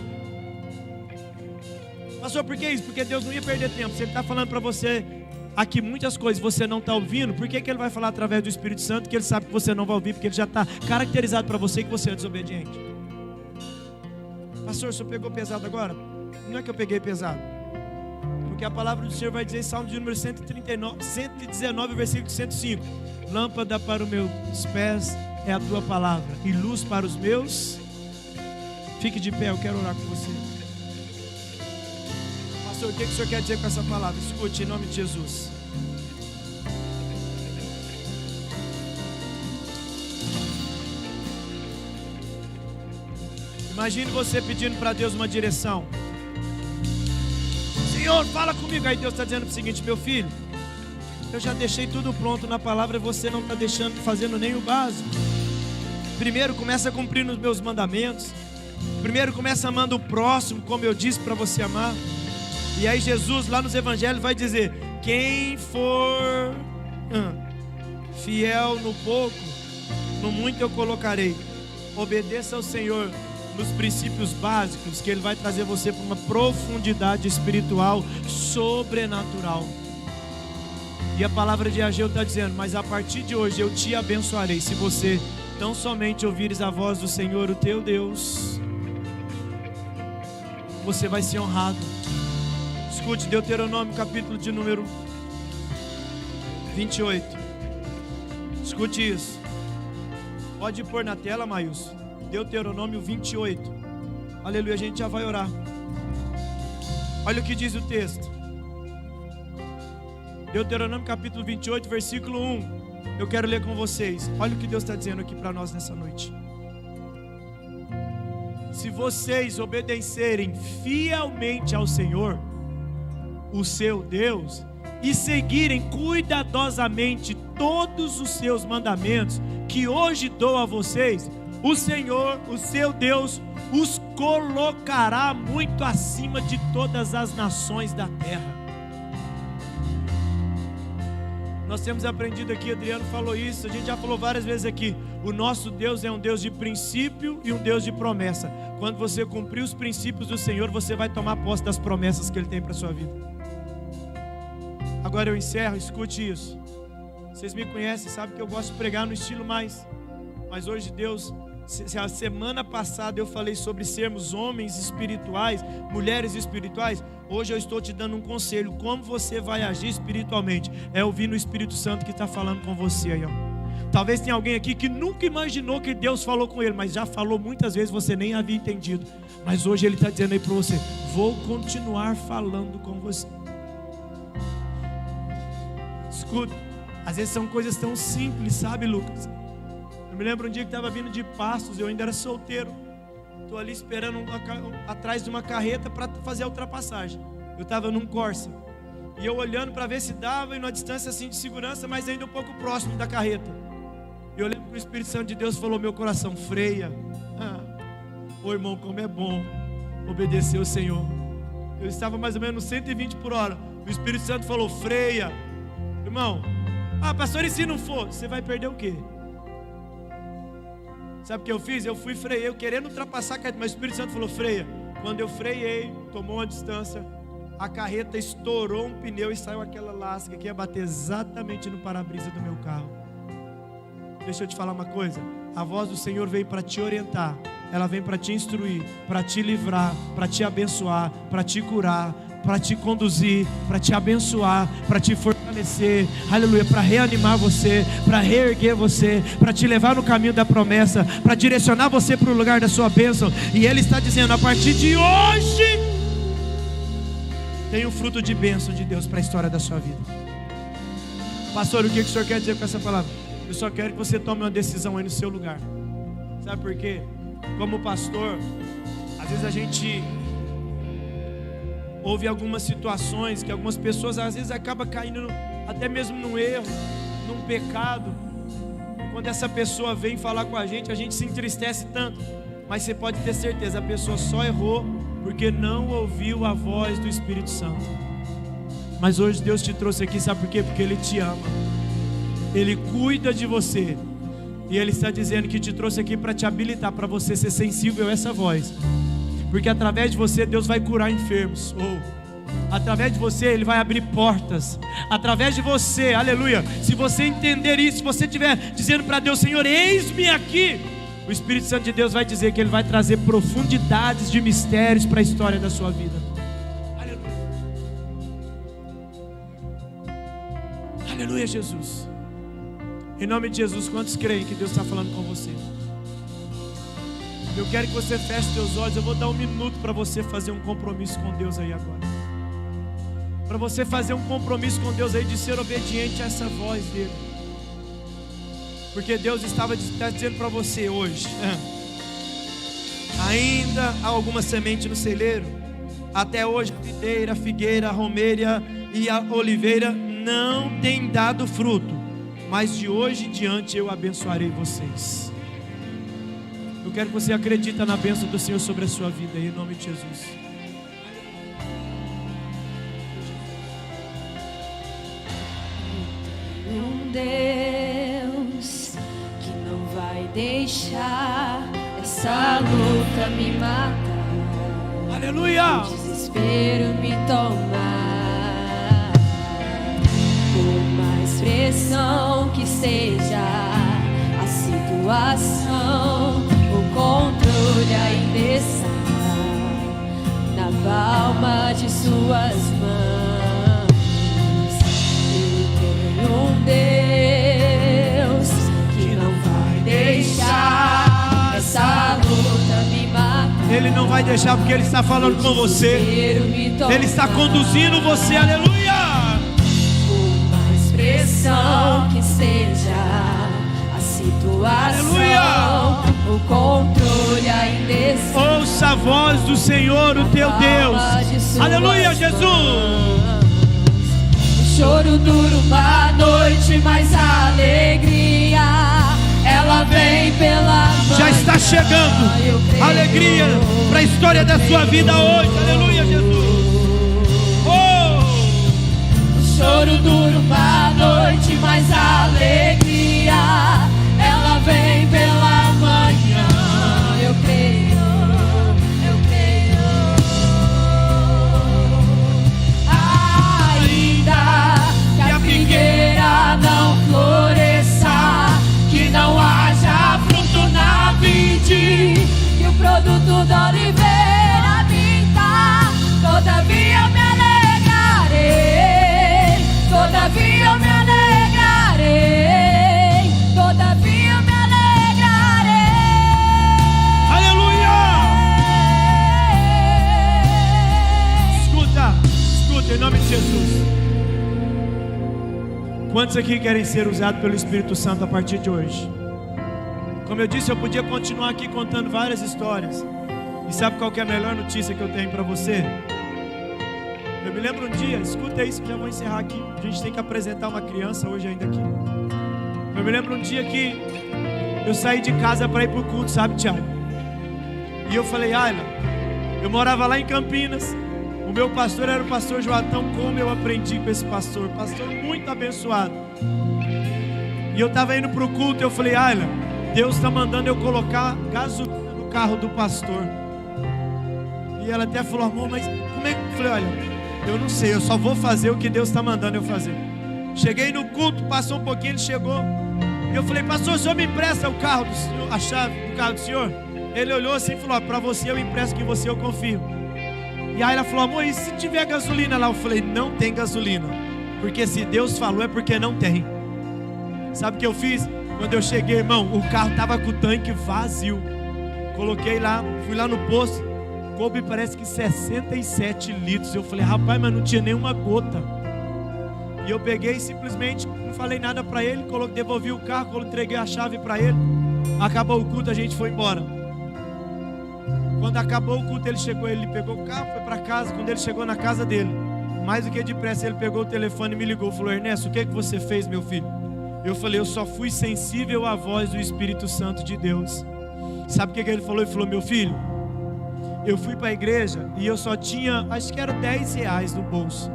Speaker 1: Pastor, por que isso? Porque Deus não ia perder tempo. Se Ele está falando para você aqui muitas coisas você não está ouvindo, por que Ele vai falar através do Espírito Santo que Ele sabe que você não vai ouvir? Porque Ele já está caracterizado para você que você é desobediente. Pastor, o senhor pegou pesado agora? Não é que eu peguei pesado, porque a palavra do Senhor vai dizer em Salmo de número 119, versículo 105. Lâmpada para os meus pés é a tua palavra, e luz para os meus. Fique de pé, eu quero orar com você. Pastor, o que o Senhor quer dizer com essa palavra? Escute, em nome de Jesus. Imagine você pedindo para Deus uma direção. Senhor, fala comigo. Aí Deus está dizendo o seguinte, meu filho, eu já deixei tudo pronto na palavra e você não está fazendo nem o básico. Primeiro começa cumprindo os meus mandamentos. Primeiro começa amando o próximo, como eu disse para você amar. E aí Jesus lá nos evangelhos vai dizer, quem for fiel no pouco, no muito eu colocarei. Obedeça ao Senhor nos princípios básicos, que Ele vai trazer você para uma profundidade espiritual sobrenatural. E a palavra de Ageu está dizendo, mas a partir de hoje eu te abençoarei, se você tão somente ouvires a voz do Senhor, o teu Deus, você vai ser honrado. Escute Deuteronômio capítulo de número 28. Escute isso. Pode pôr na tela, Maílson. Deuteronômio 28. Aleluia, a gente já vai orar. Olha o que diz o texto. Deuteronômio capítulo 28, versículo 1. Eu quero ler com vocês. Olha o que Deus está dizendo aqui para nós nessa noite. Se vocês obedecerem fielmente ao Senhor, o seu Deus, e seguirem cuidadosamente todos os seus mandamentos que hoje dou a vocês, o Senhor, o seu Deus, os colocará muito acima de todas as nações da terra. Nós temos aprendido aqui, Adriano falou isso, a gente já falou várias vezes aqui, o nosso Deus é um Deus de princípio e um Deus de promessa. Quando você cumprir os princípios do Senhor, você vai tomar posse das promessas que Ele tem para a sua vida. Agora eu encerro, escute isso. Vocês me conhecem, sabem que eu gosto de pregar no estilo mais hoje Deus Se a semana passada eu falei sobre sermos homens espirituais, mulheres espirituais, hoje eu estou te dando um conselho. Como você vai agir espiritualmente? É ouvir no Espírito Santo que está falando com você aí, ó. Talvez tenha alguém aqui que nunca imaginou que Deus falou com ele, mas já falou muitas vezes, você nem havia entendido. Mas hoje Ele está dizendo aí para você: vou continuar falando com você. Escuta, às vezes são coisas tão simples, sabe, Lucas? Eu me lembro um dia que estava vindo de Passos, eu ainda era solteiro. Estou ali esperando atrás de uma carreta para fazer a ultrapassagem. Eu estava num Corsa. E eu olhando para ver se dava, e numa distância assim de segurança, mas ainda um pouco próximo da carreta. E eu lembro que o Espírito Santo de Deus falou: meu coração, freia. Ô irmão, como é bom obedecer ao Senhor. Eu estava mais ou menos 120 por hora. O Espírito Santo falou: freia. Irmão, pastor, e se não for? Você vai perder o quê? Sabe o que eu fiz? Eu fui, freiei, eu querendo ultrapassar a carreta, mas o Espírito Santo falou: freia. Quando eu freiei, tomou uma distância, a carreta estourou um pneu e saiu aquela lasca que ia bater exatamente no para-brisa do meu carro. Deixa eu te falar uma coisa: a voz do Senhor veio para te orientar, ela vem para te instruir, para te livrar, para te abençoar, para te curar, para te conduzir, para te abençoar, para te fortalecer, aleluia, para reanimar você, para reerguer você, para te levar no caminho da promessa, para direcionar você para o lugar da sua bênção. E Ele está dizendo: a partir de hoje tem um fruto de bênção de Deus para a história da sua vida. Pastor, o que o senhor quer dizer com essa palavra? Eu só quero que você tome uma decisão aí no seu lugar. Sabe por quê? Como pastor, às vezes a gente ouve algumas situações que algumas pessoas às vezes acabam caindo até mesmo num erro, num pecado. E quando essa pessoa vem falar com a gente se entristece tanto. Mas você pode ter certeza, a pessoa só errou porque não ouviu a voz do Espírito Santo. Mas hoje Deus te trouxe aqui, sabe por quê? Porque Ele te ama, Ele cuida de você, e Ele está dizendo que te trouxe aqui para te habilitar, para você ser sensível a essa voz. Porque através de você Deus vai curar enfermos, através de você Ele vai abrir portas, através de você, aleluia. Se você entender isso, se você estiver dizendo para Deus: Senhor, eis-me aqui, o Espírito Santo de Deus vai dizer que Ele vai trazer profundidades de mistérios para a história da sua vida. Aleluia. Aleluia, Jesus. Em nome de Jesus, quantos creem que Deus está falando com você? Eu quero que você feche seus olhos. Eu vou dar 1 minuto para você fazer um compromisso com Deus aí agora. Para você fazer um compromisso com Deus aí de ser obediente a essa voz dEle. Porque Deus está dizendo para você hoje: ainda há alguma semente no celeiro. Até hoje a videira, a figueira, a romeira e a oliveira não têm dado fruto, mas de hoje em diante eu abençoarei vocês. Eu quero que você acredite na bênção do Senhor sobre a sua vida, em nome de Jesus.
Speaker 2: Um Deus que não vai deixar essa luta me matar.
Speaker 1: Aleluia!
Speaker 2: O desespero me tomar. Por mais pressão que seja a situação, o controle ainda está na palma de suas mãos. Um Deus que não vai deixar essa luta me matar.
Speaker 1: Ele não vai deixar, porque Ele está falando com você. Ele está conduzindo você, aleluia.
Speaker 2: Por mais pressão que seja a situação, aleluia, o controle ainda está.
Speaker 1: Ouça a voz do Senhor, o teu Deus. Aleluia, Jesus.
Speaker 2: Choro dura uma noite, mas a alegria, ela vem pela manhã.
Speaker 1: Já está chegando alegria para a história da sua vida hoje. Aleluia, Jesus.
Speaker 2: O choro dura uma noite, mas a alegria, ela vem pela manhã. Eu creio, eu creio. Ainda que a figueira não floresça, que não haja fruto na videira,
Speaker 1: Em nome de Jesus. Quantos aqui querem ser usados pelo Espírito Santo a partir de hoje? Como eu disse, eu podia continuar aqui contando várias histórias. E sabe qual que é a melhor notícia que eu tenho para você? Eu me lembro um dia, escuta isso que já vou encerrar aqui. A gente tem que apresentar uma criança hoje ainda aqui. Eu me lembro um dia que eu saí de casa para ir para o culto, sabe, Tiago? E eu falei, Ayla, eu morava lá em Campinas. O meu pastor era o pastor Joatão. Como eu aprendi com esse pastor muito abençoado. E eu estava indo para o culto e eu falei, Ayla, Deus está mandando eu colocar gasolina no carro do pastor. E ela até falou, amor, mas como é que... Eu falei, olha, eu não sei, eu só vou fazer o que Deus está mandando eu fazer. Cheguei no culto, passou um pouquinho, ele chegou. E eu falei, pastor, o senhor me empresta o carro do senhor, a chave do carro do senhor? Ele olhou assim e falou, para você eu empresto, que em você eu confio. E aí ela falou, amor, e se tiver gasolina lá? Eu falei, não tem gasolina. Porque se Deus falou é porque não tem. Sabe o que eu fiz? Quando eu cheguei, irmão, o carro estava com o tanque vazio. Coloquei lá, fui lá no posto, coube parece que 67 litros. Eu falei, rapaz, mas não tinha nenhuma gota. E eu peguei simplesmente, não falei nada para ele, devolvi o carro, entreguei a chave para ele. Acabou o culto, a gente foi embora. Quando acabou o culto, ele chegou, ele pegou o carro, foi para casa. Quando ele chegou na casa dele, mais do que depressa, ele pegou o telefone e me ligou. Falou, Ernesto, o que você fez, meu filho? Eu falei, eu só fui sensível à voz do Espírito Santo de Deus. Sabe o que ele falou? Ele falou, meu filho, eu fui para a igreja e eu só tinha, acho que era R$10 no bolso.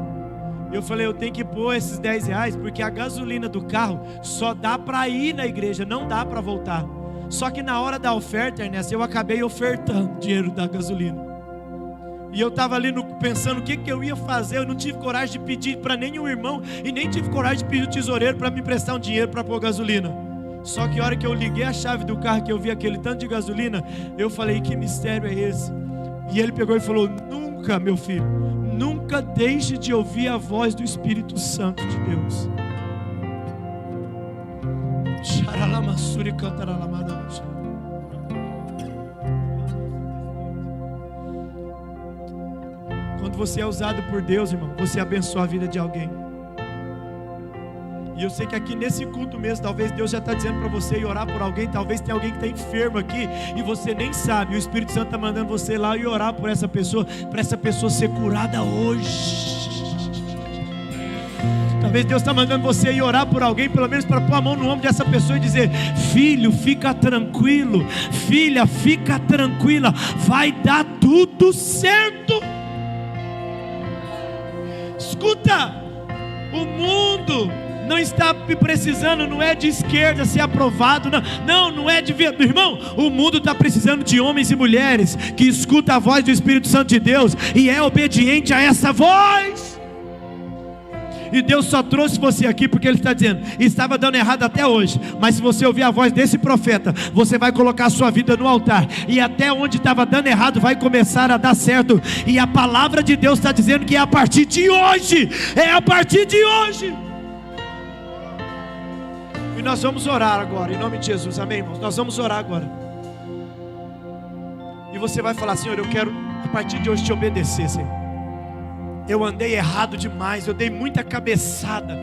Speaker 1: Eu falei, eu tenho que pôr esses R$10 porque a gasolina do carro só dá para ir na igreja, não dá para voltar. Só que na hora da oferta, Ernesto, eu acabei ofertando dinheiro da gasolina. E eu estava ali pensando o que eu ia fazer. Eu não tive coragem de pedir para nenhum irmão e nem tive coragem de pedir o tesoureiro para me emprestar um dinheiro para pôr gasolina. Só que a hora que eu liguei a chave do carro, que eu vi aquele tanto de gasolina, eu falei, que mistério é esse? E ele pegou e falou, nunca, meu filho, nunca deixe de ouvir a voz do Espírito Santo de Deus. Quando você é usado por Deus, irmão, você abençoa a vida de alguém. E eu sei que aqui nesse culto mesmo, talvez Deus já está dizendo para você ir orar por alguém. Talvez tenha alguém que está enfermo aqui e você nem sabe. O Espírito Santo está mandando você ir lá e orar por essa pessoa, para essa pessoa ser curada hoje. Talvez Deus está mandando você ir orar por alguém, pelo menos para pôr a mão no ombro dessa pessoa e dizer, filho, fica tranquilo, filha, fica tranquila, vai dar tudo certo. Escuta, o mundo não está precisando, não é de esquerda ser aprovado, não é de ver, irmão, o mundo está precisando de homens e mulheres que escutam a voz do Espírito Santo de Deus e é obediente a essa voz. E Deus só trouxe você aqui porque Ele está dizendo, estava dando errado até hoje, mas se você ouvir a voz desse profeta, você vai colocar a sua vida no altar, e até onde estava dando errado vai começar a dar certo. E a palavra de Deus está dizendo que é a partir de hoje, é a partir de hoje. E nós vamos orar agora, em nome de Jesus, amém, irmãos? Nós vamos orar agora. E você vai falar, Senhor, eu quero a partir de hoje te obedecer, Senhor. Eu andei errado demais, eu dei muita cabeçada,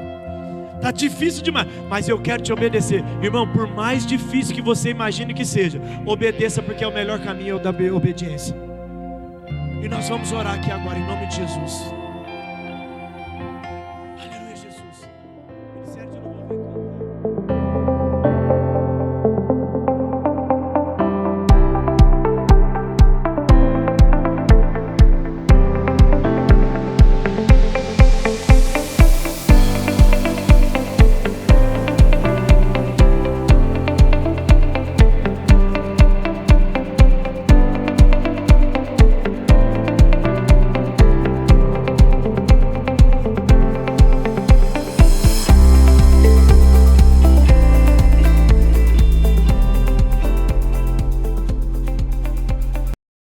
Speaker 1: está difícil demais, mas eu quero te obedecer. Irmão, por mais difícil que você imagine que seja, obedeça, porque é o melhor caminho da obediência. E nós vamos orar aqui agora, em nome de Jesus.